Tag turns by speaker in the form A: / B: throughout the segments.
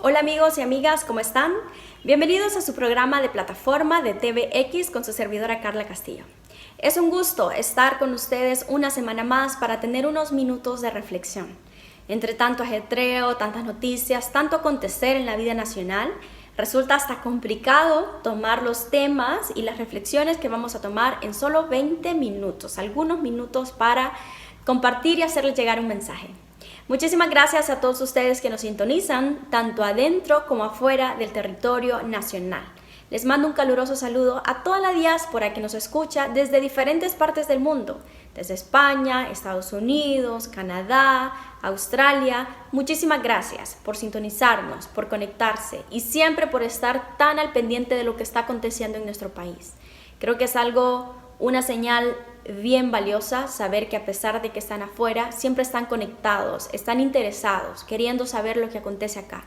A: Hola amigos y amigas, ¿cómo están? Bienvenidos a su programa de plataforma de TVX con su servidora Carla Castillo. Es un gusto estar con ustedes una semana más para tener unos minutos de reflexión. Entre tanto ajetreo, tantas noticias, tanto acontecer en la vida nacional, resulta hasta complicado tomar los temas y las reflexiones que vamos a tomar en solo 20 minutos, algunos minutos para compartir y hacerles llegar un mensaje. Muchísimas gracias a todos ustedes que nos sintonizan, tanto adentro como afuera del territorio nacional. Les mando un caluroso saludo a toda la diáspora que nos escucha desde diferentes partes del mundo, desde España, Estados Unidos, Canadá, Australia. Muchísimas gracias por sintonizarnos, por conectarse y siempre por estar tan al pendiente de lo que está aconteciendo en nuestro país. Creo que es una señal bien valiosa saber que a pesar de que están afuera, siempre están conectados, están interesados, queriendo saber lo que acontece acá,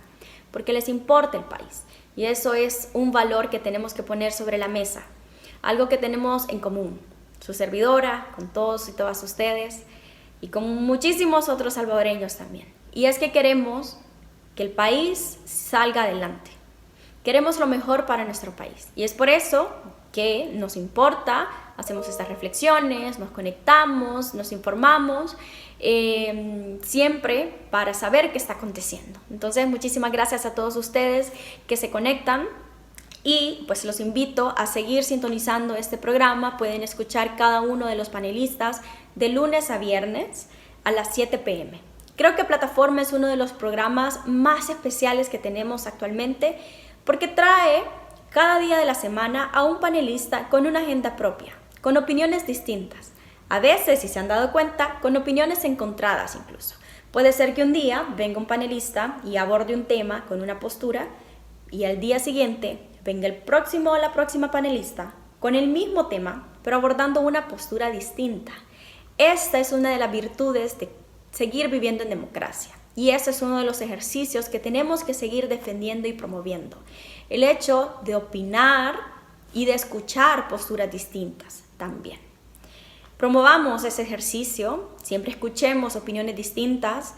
A: porque les importa el país. Y eso es un valor que tenemos que poner sobre la mesa, algo que tenemos en común, su servidora, con todos y todas ustedes, y con muchísimos otros salvadoreños también. Y es que queremos que el país salga adelante. Queremos lo mejor para nuestro país. Y es por eso que nos importa, hacemos estas reflexiones, nos conectamos, nos informamos, siempre para saber qué está aconteciendo. Entonces, muchísimas gracias a todos ustedes que se conectan y pues los invito a seguir sintonizando este programa. Pueden escuchar cada uno de los panelistas de lunes a viernes a las 7 p.m. Creo que Plataforma es uno de los programas más especiales que tenemos actualmente porque trae cada día de la semana a un panelista con una agenda propia, con opiniones distintas. A veces, si se han dado cuenta, con opiniones encontradas incluso. Puede ser que un día venga un panelista y aborde un tema con una postura y al día siguiente venga el próximo o la próxima panelista con el mismo tema, pero abordando una postura distinta. Esta es una de las virtudes de seguir viviendo en democracia. Y ese es uno de los ejercicios que tenemos que seguir defendiendo y promoviendo. El hecho de opinar y de escuchar posturas distintas también. Promovamos ese ejercicio, siempre escuchemos opiniones distintas.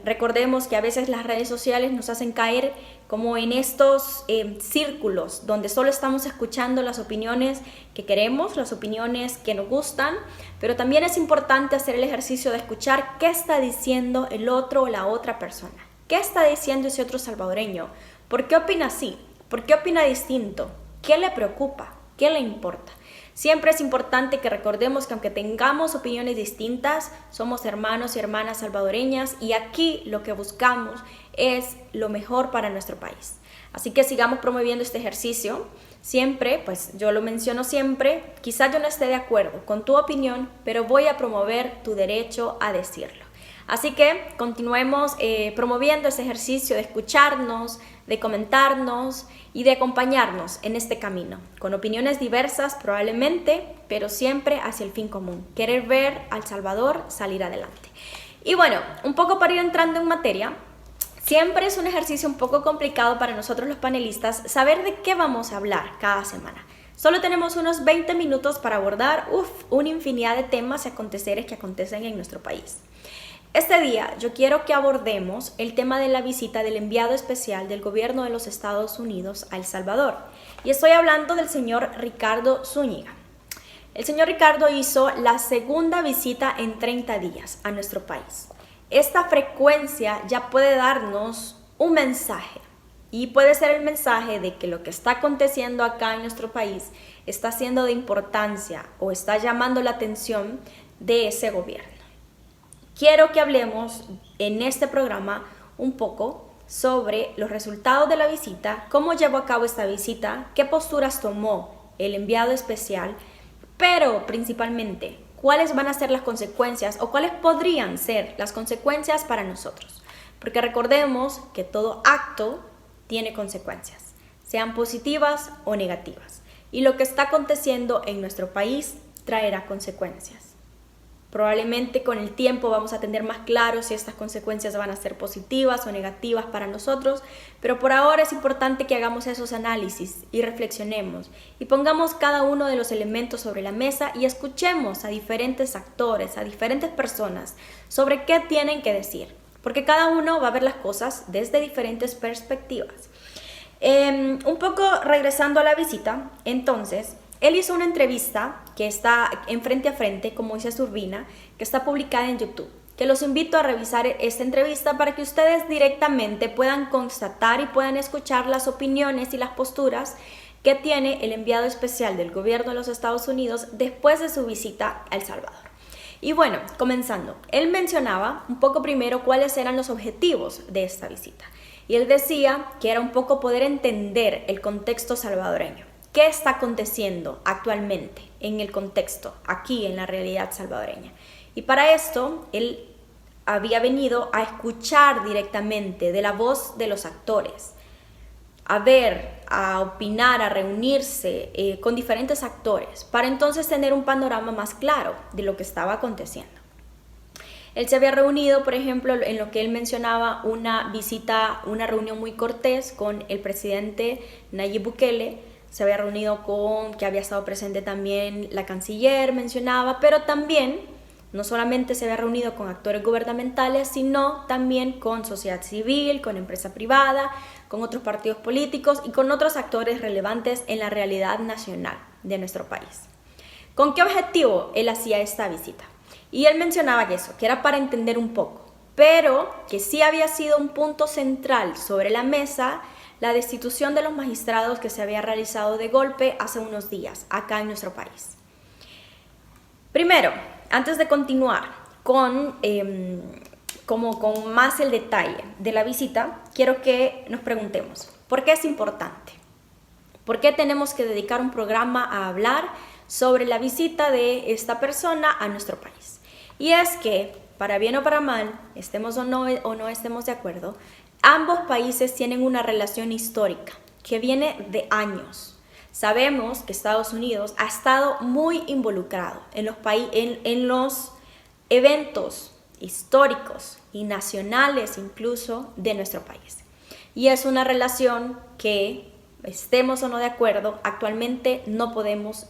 A: Recordemos que a veces las redes sociales nos hacen caer como en estos círculos donde solo estamos escuchando las opiniones que queremos, las opiniones que nos gustan, pero también es importante hacer el ejercicio de escuchar qué está diciendo el otro o la otra persona. ¿Qué está diciendo ese otro salvadoreño? ¿Por qué opina así? ¿Por qué opina distinto? ¿Qué le preocupa? ¿Qué le importa? Siempre es importante que recordemos que aunque tengamos opiniones distintas, somos hermanos y hermanas salvadoreñas y aquí lo que buscamos es lo mejor para nuestro país. Así que sigamos promoviendo este ejercicio. Siempre, pues yo lo menciono siempre, quizás yo no esté de acuerdo con tu opinión, pero voy a promover tu derecho a decirlo. Así que continuemos promoviendo ese ejercicio de escucharnos, de comentarnos y de acompañarnos en este camino, con opiniones diversas probablemente, pero siempre hacia el fin común, querer ver a El Salvador salir adelante. Y bueno, un poco para ir entrando en materia, siempre es un ejercicio un poco complicado para nosotros los panelistas saber de qué vamos a hablar cada semana. Solo tenemos unos 20 minutos para abordar una infinidad de temas y aconteceres que acontecen en nuestro país. Este día yo quiero que abordemos el tema de la visita del enviado especial del gobierno de los Estados Unidos a El Salvador. Y estoy hablando del señor Ricardo Zúñiga. El señor Ricardo hizo la segunda visita en 30 días a nuestro país. Esta frecuencia ya puede darnos un mensaje. Y puede ser el mensaje de que lo que está aconteciendo acá en nuestro país está siendo de importancia o está llamando la atención de ese gobierno. Quiero que hablemos en este programa un poco sobre los resultados de la visita, cómo llevó a cabo esta visita, qué posturas tomó el enviado especial, pero principalmente cuáles van a ser las consecuencias o cuáles podrían ser las consecuencias para nosotros. Porque recordemos que todo acto tiene consecuencias, sean positivas o negativas. Y lo que está aconteciendo en nuestro país traerá consecuencias. Probablemente con el tiempo vamos a tener más claro si estas consecuencias van a ser positivas o negativas para nosotros, pero por ahora es importante que hagamos esos análisis y reflexionemos y pongamos cada uno de los elementos sobre la mesa y escuchemos a diferentes actores, a diferentes personas sobre qué tienen que decir. porque cada uno va a ver las cosas desde diferentes perspectivas. Un poco regresando a la visita, entonces, él hizo una entrevista que está en Frente a Frente con Moisés Urbina, que está publicada en YouTube, que los invito a revisar esta entrevista para que ustedes directamente puedan constatar y puedan escuchar las opiniones y las posturas que tiene el enviado especial del gobierno de los Estados Unidos después de su visita a El Salvador. Y bueno, comenzando, él mencionaba un poco primero cuáles eran los objetivos de esta visita. Y él decía que era un poco poder entender el contexto salvadoreño. ¿Qué está aconteciendo actualmente en el contexto, aquí en la realidad salvadoreña? Y para esto, él había venido a escuchar directamente de la voz de los actores, a ver, a opinar, a reunirse con diferentes actores, para entonces tener un panorama más claro de lo que estaba aconteciendo. Él se había reunido, por ejemplo, en lo que él mencionaba, una visita, una reunión muy cortés con el presidente Nayib Bukele. Se había reunido que había estado presente también la canciller, mencionaba, pero también, no solamente se había reunido con actores gubernamentales, sino también con sociedad civil, con empresa privada, con otros partidos políticos y con otros actores relevantes en la realidad nacional de nuestro país. ¿Con qué objetivo él hacía esta visita? Y él mencionaba que era para entender un poco, pero que sí había sido un punto central sobre la mesa la destitución de los magistrados que se había realizado de golpe hace unos días acá en nuestro país. Primero, antes de continuar con más el detalle de la visita, quiero que nos preguntemos, ¿por qué es importante? ¿Por qué tenemos que dedicar un programa a hablar sobre la visita de esta persona a nuestro país? Y es que, para bien o para mal, estemos o no estemos de acuerdo, ambos países tienen una relación histórica que viene de años. Sabemos que Estados Unidos ha estado muy involucrado en los eventos históricos y nacionales incluso de nuestro país. Y es una relación que, estemos o no de acuerdo, actualmente no podemos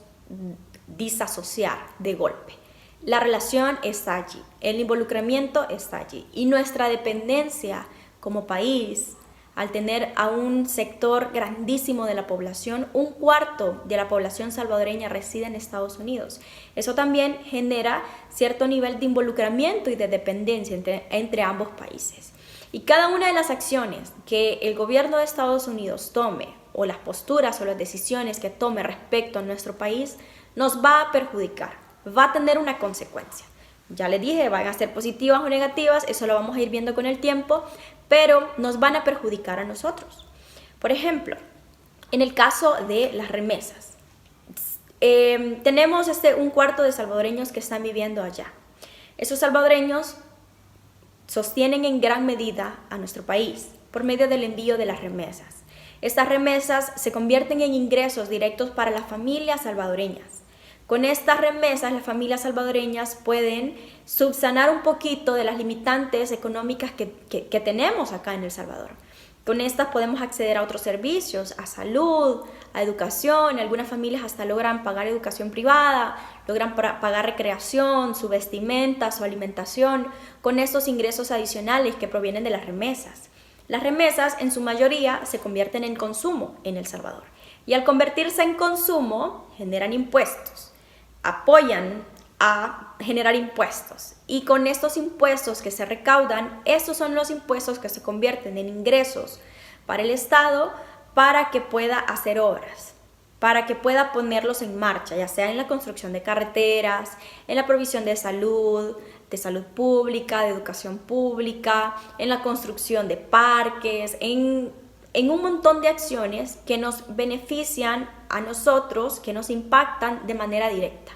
A: disasociar de golpe. La relación está allí, el involucramiento está allí y nuestra dependencia como país, al tener a un sector grandísimo de la población, 1/4 de la población salvadoreña reside en Estados Unidos. Eso también genera cierto nivel de involucramiento y de dependencia entre ambos países. Y cada una de las acciones que el gobierno de Estados Unidos tome, o las posturas o las decisiones que tome respecto a nuestro país, nos va a perjudicar, va a tener una consecuencia. Ya les dije, van a ser positivas o negativas, eso lo vamos a ir viendo con el tiempo, pero nos van a perjudicar a nosotros. Por ejemplo, en el caso de las remesas, tenemos 1/4 de salvadoreños que están viviendo allá. Esos salvadoreños sostienen en gran medida a nuestro país por medio del envío de las remesas. Estas remesas se convierten en ingresos directos para las familias salvadoreñas. Con estas remesas, las familias salvadoreñas pueden subsanar un poquito de las limitantes económicas que tenemos acá en El Salvador. Con estas podemos acceder a otros servicios, a salud, a educación. Algunas familias hasta logran pagar educación privada, logran pagar recreación, su vestimenta, su alimentación, con estos ingresos adicionales que provienen de las remesas. Las remesas, en su mayoría, se convierten en consumo en El Salvador. Y al convertirse en consumo, generan impuestos. Apoyan a generar impuestos y con estos impuestos que se recaudan, estos son los impuestos que se convierten en ingresos para el Estado para que pueda hacer obras, para que pueda ponerlos en marcha, ya sea en la construcción de carreteras, en la provisión de salud pública, de educación pública, en la construcción de parques, en un montón de acciones que nos benefician a nosotros, que nos impactan de manera directa,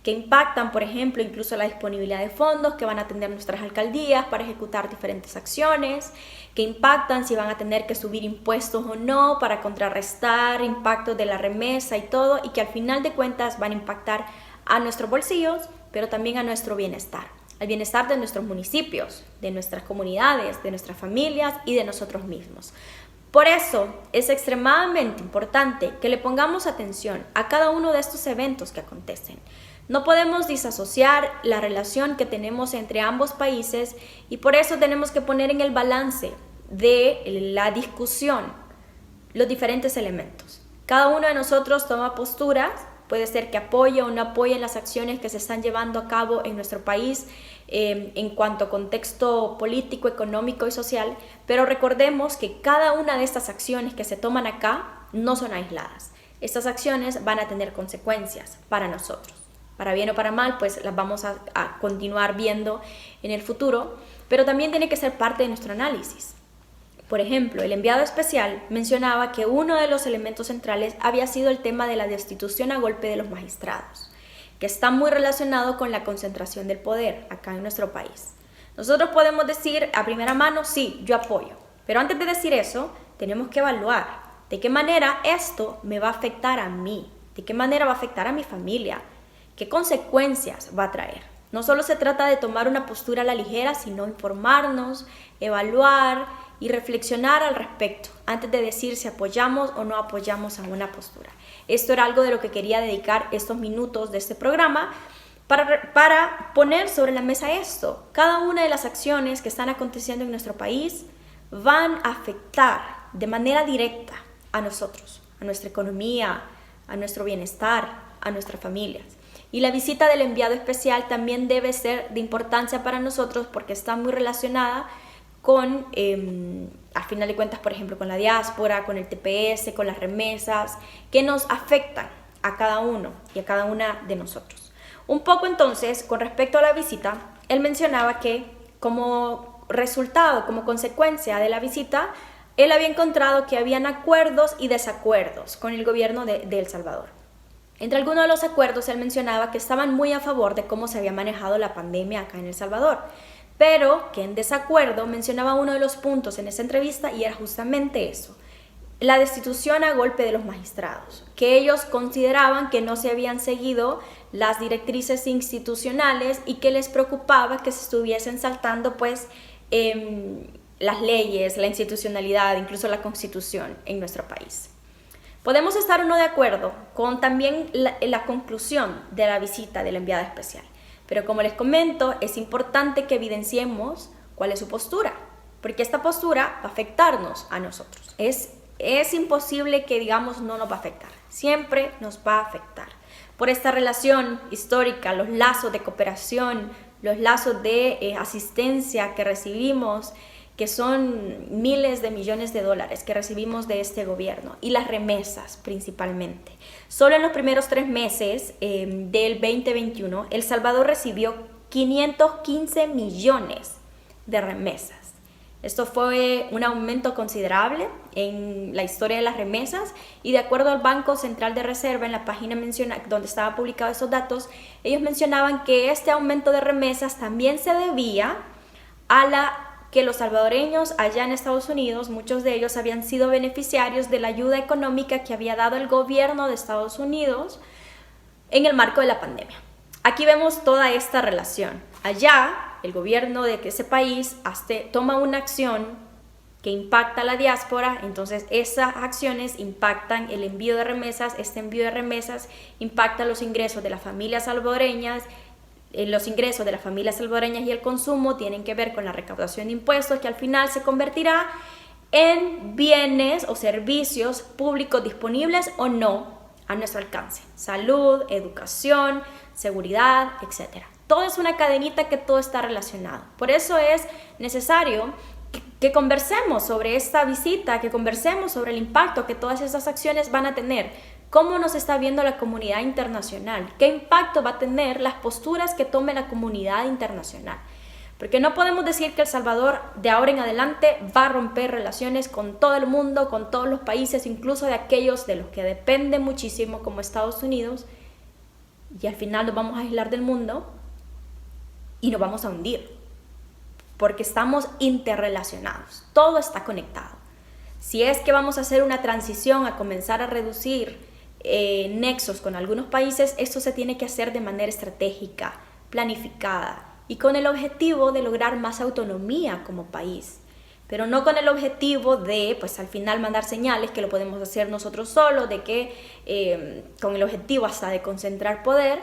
A: que impactan, por ejemplo, incluso la disponibilidad de fondos que van a tener nuestras alcaldías para ejecutar diferentes acciones, que impactan si van a tener que subir impuestos o no para contrarrestar impactos de la remesa y todo, y que al final de cuentas van a impactar a nuestros bolsillos, pero también a nuestro bienestar, al bienestar de nuestros municipios, de nuestras comunidades, de nuestras familias y de nosotros mismos. Por eso es extremadamente importante que le pongamos atención a cada uno de estos eventos que acontecen. No podemos disasociar la relación que tenemos entre ambos países y por eso tenemos que poner en el balance de la discusión los diferentes elementos. Cada uno de nosotros toma posturas, puede ser que apoye o no apoye las acciones que se están llevando a cabo en nuestro país en cuanto a contexto político, económico y social, pero recordemos que cada una de estas acciones que se toman acá no son aisladas. Estas acciones van a tener consecuencias para nosotros. Para bien o para mal, pues las vamos a continuar viendo en el futuro, pero también tiene que ser parte de nuestro análisis. Por ejemplo, el enviado especial mencionaba que uno de los elementos centrales había sido el tema de la destitución a golpe de los magistrados, que está muy relacionado con la concentración del poder acá en nuestro país. Nosotros podemos decir a primera mano, sí, yo apoyo, pero antes de decir eso, tenemos que evaluar de qué manera esto me va a afectar a mí, de qué manera va a afectar a mi familia, qué consecuencias va a traer. No solo se trata de tomar una postura a la ligera, sino informarnos, evaluar y reflexionar al respecto antes de decir si apoyamos o no apoyamos a una postura. Esto era algo de lo que quería dedicar estos minutos de este programa para poner sobre la mesa esto. Cada una de las acciones que están aconteciendo en nuestro país van a afectar de manera directa a nosotros, a nuestra economía, a nuestro bienestar, a nuestras familias. Y la visita del enviado especial también debe ser de importancia para nosotros porque está muy relacionada con, al final de cuentas, por ejemplo, con la diáspora, con el TPS, con las remesas, que nos afectan a cada uno y a cada una de nosotros. Un poco entonces, con respecto a la visita, él mencionaba que como resultado, como consecuencia de la visita, él había encontrado que habían acuerdos y desacuerdos con el gobierno de El Salvador. Entre algunos de los acuerdos, él mencionaba que estaban muy a favor de cómo se había manejado la pandemia acá en El Salvador, pero que en desacuerdo mencionaba uno de los puntos en esa entrevista y era justamente eso, la destitución a golpe de los magistrados, que ellos consideraban que no se habían seguido las directrices institucionales y que les preocupaba que se estuviesen saltando pues las leyes, la institucionalidad, incluso la constitución en nuestro país. Podemos estar o no de acuerdo con también la conclusión de la visita del enviado especial, pero como les comento, es importante que evidenciemos cuál es su postura, porque esta postura va a afectarnos a nosotros. Es imposible que digamos no nos va a afectar, siempre nos va a afectar. Por esta relación histórica, los lazos de cooperación, los lazos de asistencia que recibimos, que son miles de millones de dólares que recibimos de este gobierno y las remesas principalmente. Solo en los primeros 3 meses del 2021, El Salvador recibió 515 millones de remesas. Esto fue un aumento considerable en la historia de las remesas y de acuerdo al Banco Central de Reserva, en la página donde estaban publicados esos datos, ellos mencionaban que este aumento de remesas también se debía a que los salvadoreños allá en Estados Unidos, muchos de ellos habían sido beneficiarios de la ayuda económica que había dado el gobierno de Estados Unidos en el marco de la pandemia. Aquí vemos toda esta relación. Allá, el gobierno de ese país toma una acción que impacta a la diáspora, entonces esas acciones impactan el envío de remesas, este envío de remesas impacta los ingresos de las familias salvadoreñas. Los ingresos de las familias salvadoreñas y el consumo tienen que ver con la recaudación de impuestos que al final se convertirá en bienes o servicios públicos disponibles o no a nuestro alcance. Salud, educación, seguridad, etc. Todo es una cadenita que todo está relacionado. Por eso es necesario que conversemos sobre esta visita, que conversemos sobre el impacto que todas estas acciones van a tener. ¿Cómo nos está viendo la comunidad internacional? ¿Qué impacto va a tener las posturas que tome la comunidad internacional? Porque no podemos decir que El Salvador de ahora en adelante va a romper relaciones con todo el mundo, con todos los países, incluso de aquellos de los que depende muchísimo como Estados Unidos, y al final nos vamos a aislar del mundo y nos vamos a hundir, porque estamos interrelacionados, todo está conectado. Si es que vamos a hacer una transición a comenzar a reducir nexos con algunos países, esto se tiene que hacer de manera estratégica, planificada y con el objetivo de lograr más autonomía como país, pero no con el objetivo de, pues al final mandar señales que lo podemos hacer nosotros solos, de que con el objetivo hasta de concentrar poder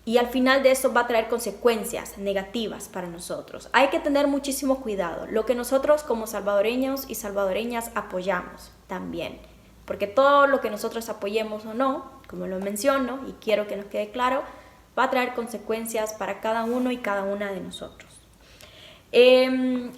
A: y al final de eso va a traer consecuencias negativas para nosotros. Hay que tener muchísimo cuidado, lo que nosotros como salvadoreños y salvadoreñas apoyamos también, porque todo lo que nosotros apoyemos o no, como lo menciono y quiero que nos quede claro, va a traer consecuencias para cada uno y cada una de nosotros.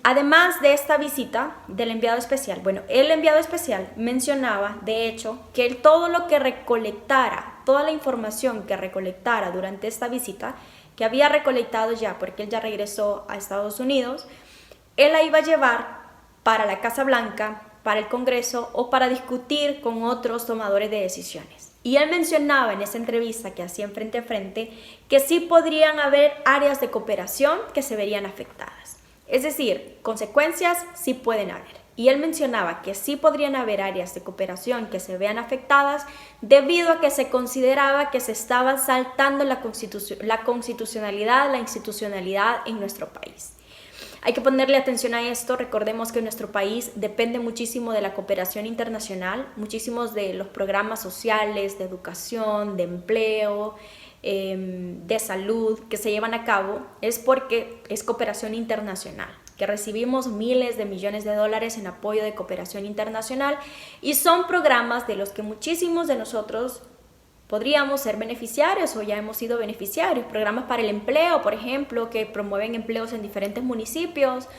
A: Además de esta visita del enviado especial, bueno, el enviado especial mencionaba, de hecho, que todo lo que recolectara, toda la información que recolectara durante esta visita, que había recolectado ya, porque él ya regresó a Estados Unidos, él la iba a llevar para la Casa Blanca, para el Congreso o para discutir con otros tomadores de decisiones. Y él mencionaba en esa entrevista que hacía en Frente a Frente que sí podrían haber áreas de cooperación que se verían afectadas. Es decir, consecuencias sí pueden haber. Y él mencionaba que sí podrían haber áreas de cooperación que se vean afectadas debido a que se consideraba que se estaba saltando la constitucionalidad, la institucionalidad en nuestro país. Hay que ponerle atención a esto. Recordemos que nuestro país depende muchísimo de la cooperación internacional, muchísimos de los programas sociales, de educación, de empleo, de salud que se llevan a cabo es porque es cooperación internacional, que recibimos miles de millones de dólares en apoyo de cooperación internacional y son programas de los que muchísimos de nosotros podríamos ser beneficiarios o ya hemos sido beneficiarios. Programas para el empleo, por ejemplo, que promueven empleos en diferentes municipios,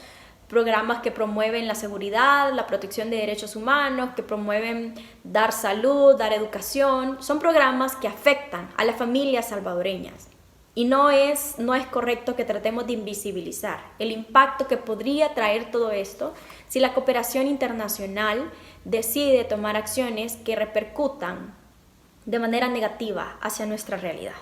A: programas que promueven la seguridad, la protección de derechos humanos, que promueven dar salud, dar educación. Son programas que afectan a las familias salvadoreñas. Y no es correcto que tratemos de invisibilizar el impacto que podría traer todo esto si la cooperación internacional decide tomar acciones que repercutan de manera negativa hacia nuestra realidad.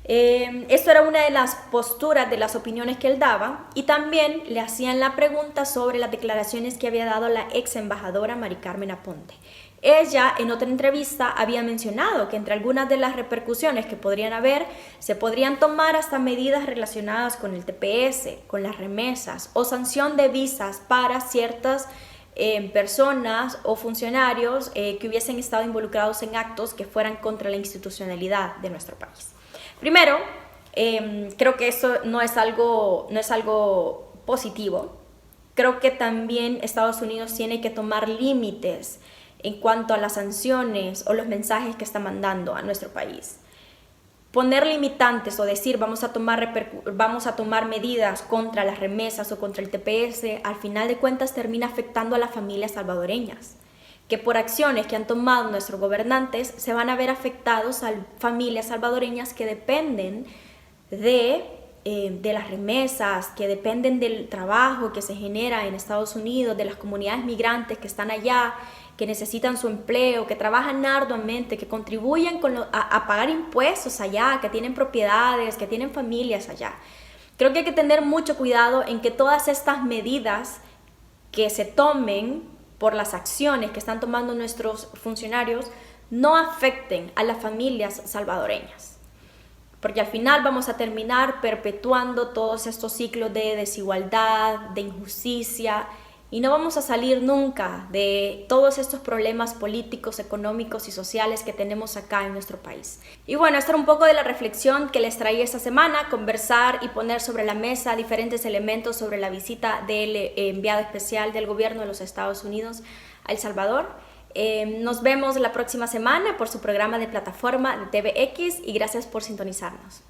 A: Esto era una de las posturas, de las opiniones que él daba, y también le hacían la pregunta sobre las declaraciones que había dado la ex embajadora Mari Carmen Aponte. Ella en otra entrevista había mencionado que entre algunas de las repercusiones que podrían haber, se podrían tomar hasta medidas relacionadas con el TPS, con las remesas o sanción de visas para ciertas personas o funcionarios que hubiesen estado involucrados en actos que fueran contra la institucionalidad de nuestro país. Primero, creo que eso no es algo positivo. Creo que también Estados Unidos tiene que tomar límites en cuanto a las sanciones o los mensajes que está mandando a nuestro país. Poner limitantes o decir vamos a tomar medidas contra las remesas o contra el TPS, al final de cuentas termina afectando a las familias salvadoreñas, que por acciones que han tomado nuestros gobernantes se van a ver afectados a familias salvadoreñas que dependen de las remesas, que dependen del trabajo que se genera en Estados Unidos, de las comunidades migrantes que están allá, que necesitan su empleo, que trabajan arduamente, que contribuyen a pagar impuestos allá, que tienen propiedades, que tienen familias allá. Creo que hay que tener mucho cuidado en que todas estas medidas que se tomen por las acciones que están tomando nuestros funcionarios no afecten a las familias salvadoreñas, porque al final vamos a terminar perpetuando todos estos ciclos de desigualdad, de injusticia, y no vamos a salir nunca de todos estos problemas políticos, económicos y sociales que tenemos acá en nuestro país. Y bueno, esta era un poco de la reflexión que les traía esta semana, conversar y poner sobre la mesa diferentes elementos sobre la visita del enviado especial del gobierno de los Estados Unidos a El Salvador. Nos vemos la próxima semana por su programa de plataforma de TVX y gracias por sintonizarnos.